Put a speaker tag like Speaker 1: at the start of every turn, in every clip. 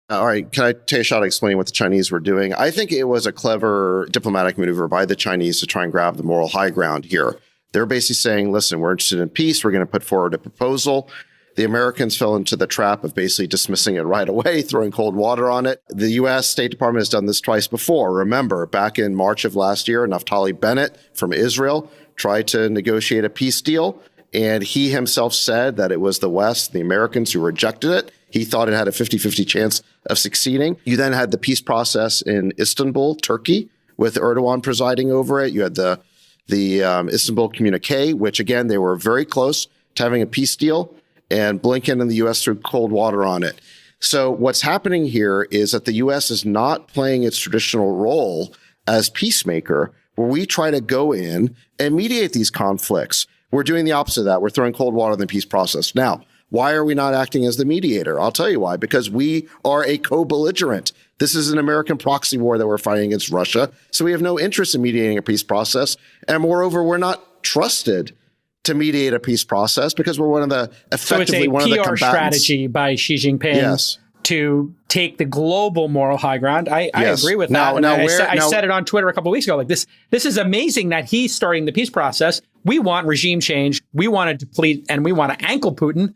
Speaker 1: All right. Can I take a shot at explaining what the Chinese were doing? I think it was a clever diplomatic maneuver by the Chinese to try and grab the moral high ground here. They're basically saying, listen, we're interested in peace. We're going to put forward a proposal. The Americans fell into the trap of basically dismissing it right away, throwing cold water on it. The U.S. State Department has done this twice before. Remember, back in March of last year, Naftali Bennett from Israel tried to negotiate a peace deal. And he himself said that it was the West, the Americans, who rejected it. He thought it had a 50-50 chance of succeeding. You then had the peace process in Istanbul, Turkey, with Erdogan presiding over it. You had the Istanbul communique, which, again, they were very close to having a peace deal. And Blinken and the U.S. threw cold water on it. So what's happening here is that the U.S. is not playing its traditional role as peacemaker, where we try to go in and mediate these conflicts. We're doing the opposite of that. We're throwing cold water on the peace process. Now, why are we not acting as the mediator? I'll tell you why. Because we are a co-belligerent. This is an American proxy war that we're fighting against Russia. So we have no interest in mediating a peace process. And moreover, we're not trusted to mediate a peace process because we're one of the effectively one of the combatants.
Speaker 2: So it's a PR strategy by Xi Jinping to take the global moral high ground. I agree with that. I said it on Twitter a couple of weeks ago. Like this is amazing that he's starting the peace process. We want regime change. We want to deplete and we want to ankle Putin.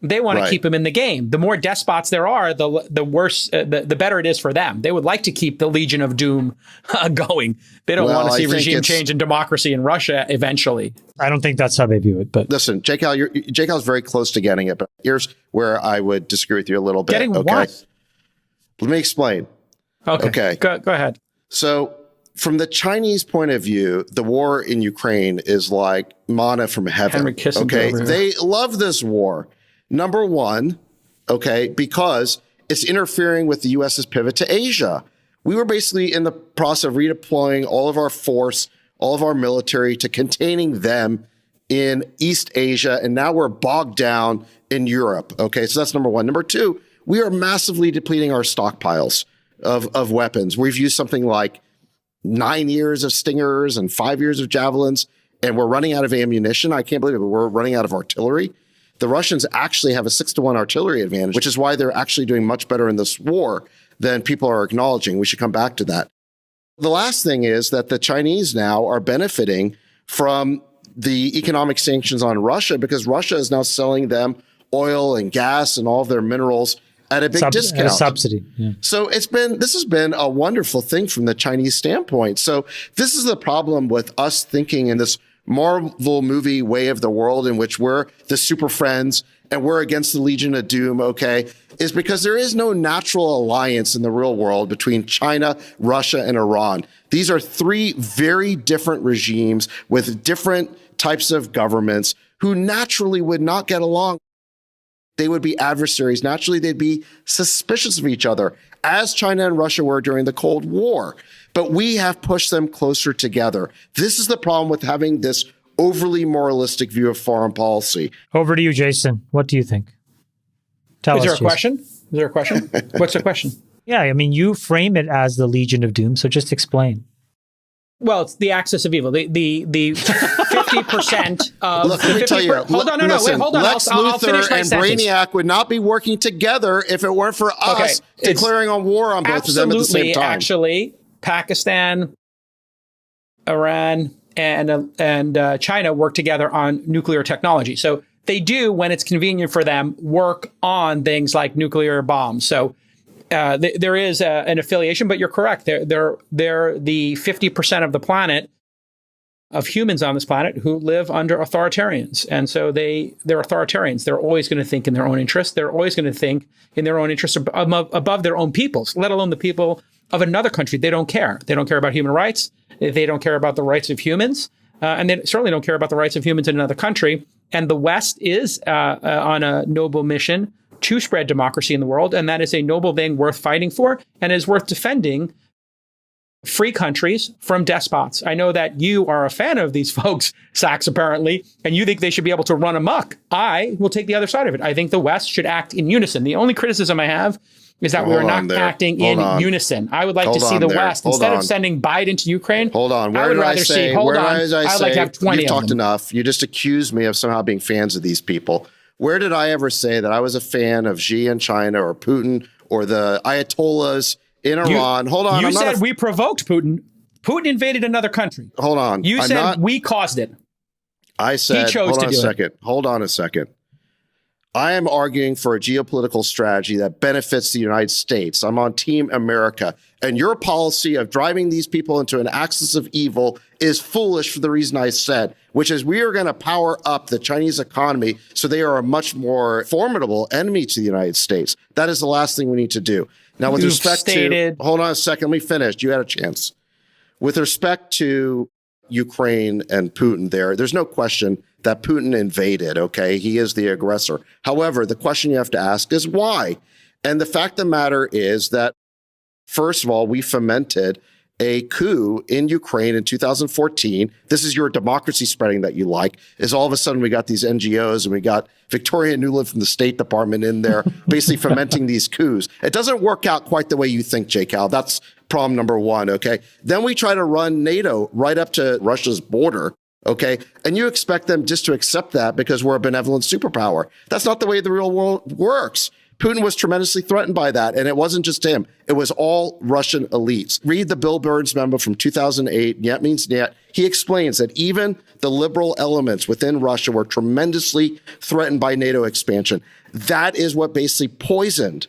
Speaker 2: They want to keep him in the game. The more despots there are, the worse, the better it is for them. They would like to keep the Legion of Doom going. They don't want to see regime change and democracy in Russia eventually.
Speaker 3: I don't think that's how they view it. But
Speaker 1: listen, J. Cal's very close to getting it. But here's where I would disagree with you a little bit.
Speaker 2: Getting what?
Speaker 1: Let me explain.
Speaker 2: Okay. Go ahead.
Speaker 1: So from the Chinese point of view, the war in Ukraine is like manna from heaven.
Speaker 2: Henry Kissinger.
Speaker 1: They love this war. Number one, because it's interfering with the U.S.'s pivot to Asia. We were basically in the process of redeploying all of our force, all of our military to containing them in East Asia, and now we're bogged down in Europe. Okay, so that's number one. Number two, we are massively depleting our stockpiles of weapons. We've used something like 9 years of Stingers and 5 years of Javelins, and we're running out of ammunition. I can't believe it, but we're running out of artillery. The Russians actually have a 6-to-1 artillery advantage, which is why they're actually doing much better in this war than people are acknowledging. We should come back to that. The last thing is that the Chinese now are benefiting from the economic sanctions on Russia because Russia is now selling them oil and gas and all of their minerals at a big discount.
Speaker 3: At a subsidy. Yeah.
Speaker 1: So this has been a wonderful thing from the Chinese standpoint. So this is the problem with us thinking in this Marvel movie way of the world in which we're the super friends and we're against the Legion of Doom, is because there is no natural alliance in the real world between China, Russia, and Iran. These are three very different regimes with different types of governments who naturally would not get along. They would be adversaries. Naturally, they'd be suspicious of each other, as China and Russia were during the Cold War. But we have pushed them closer together. This is the problem with having this overly moralistic view of foreign policy.
Speaker 3: Over to you, Jason. What do you think?
Speaker 2: Is there a question? What's the question?
Speaker 3: Yeah, I mean, you frame it as the Legion of Doom, so just explain.
Speaker 2: Well, it's the axis of evil. The 50% of...
Speaker 1: Look, let me tell you.
Speaker 2: Hold on.
Speaker 1: Lex
Speaker 2: I'll finish my
Speaker 1: and
Speaker 2: sentence.
Speaker 1: Brainiac would not be working together if it weren't for us declaring on war on both of them at the same time.
Speaker 2: Actually, Pakistan, Iran, and China work together on nuclear technology. So they do, when it's convenient for them, work on things like nuclear bombs. So there is an affiliation, but you're correct. They're the 50% of the planet, of humans on this planet, who live under authoritarians. And so they're authoritarians. They're always going to think in their own interests. They're always going to think in their own interests above their own peoples, let alone the people of another country. They don't care. They don't care about human rights. They don't care about the rights of humans. And they certainly don't care about the rights of humans in another country. And the West is on a noble mission to spread democracy in the world. And that is a noble thing worth fighting for and is worth defending free countries from despots. I know that you are a fan of these folks, Sachs, apparently, and you think they should be able to run amok. I will take the other side of it. I think the West should act in unison. The only criticism I have is that we are not acting in unison. I would like to see the West, instead of sending Biden to Ukraine,
Speaker 1: I would rather see, I would like to have 20
Speaker 2: of them.
Speaker 1: You've talked enough. You just accused me of somehow being fans of these people. Where did I ever say that I was a fan of Xi in China or Putin or the Ayatollahs in Iran? Hold on.
Speaker 2: You
Speaker 1: I'm
Speaker 2: said we provoked Putin. Putin invaded another country.
Speaker 1: Hold on.
Speaker 2: You said we caused it.
Speaker 1: I said,
Speaker 2: he chose to do it.
Speaker 1: Hold on a second. I am arguing for a geopolitical strategy that benefits the United States. I'm on Team America. And your policy of driving these people into an axis of evil is foolish for the reason I said, which is we are going to power up the Chinese economy so they are a much more formidable enemy to the United States. That is the last thing we need to do. Now, with respect to, hold on a second, let me finish. You had a chance. With respect to Ukraine and Putin there's no question that Putin invaded, okay? He is the aggressor. However, the question you have to ask is why? And the fact of the matter is that, first of all, we fomented a coup in Ukraine in 2014. This is your democracy spreading that you like, is all of a sudden we got these NGOs and we got Victoria Nuland from the State Department in there basically fomenting these coups. It doesn't work out quite the way you think, J. Cal. That's problem number one, okay? Then we try to run NATO right up to Russia's border, okay? And you expect them just to accept that because we're a benevolent superpower. That's not the way the real world works. Putin was tremendously threatened by that. And it wasn't just him. It was all Russian elites. Read the Bill Burns memo from 2008, Yet Means Yet. He explains that even the liberal elements within Russia were tremendously threatened by NATO expansion. That is what basically poisoned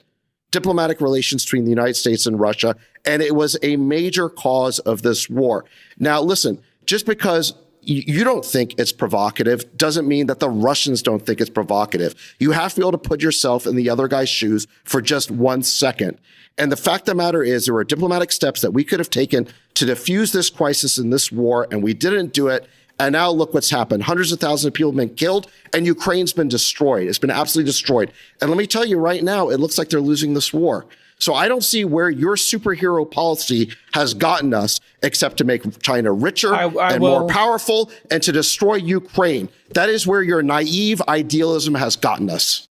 Speaker 1: diplomatic relations between the United States and Russia. And it was a major cause of this war. Now, listen, just because you don't think it's provocative doesn't mean that the Russians don't think it's provocative. You have to be able to put yourself in the other guy's shoes for just 1 second. And the fact of the matter is there were diplomatic steps that we could have taken to defuse this crisis in this war, and we didn't do it. And now look what's happened. Hundreds of thousands of people have been killed, and Ukraine's been destroyed. It's been absolutely destroyed. And let me tell you right now, it looks like they're losing this war. So I don't see where your superhero policy has gotten us except to make China richer and more powerful and to destroy Ukraine. That is where your naive idealism has gotten us.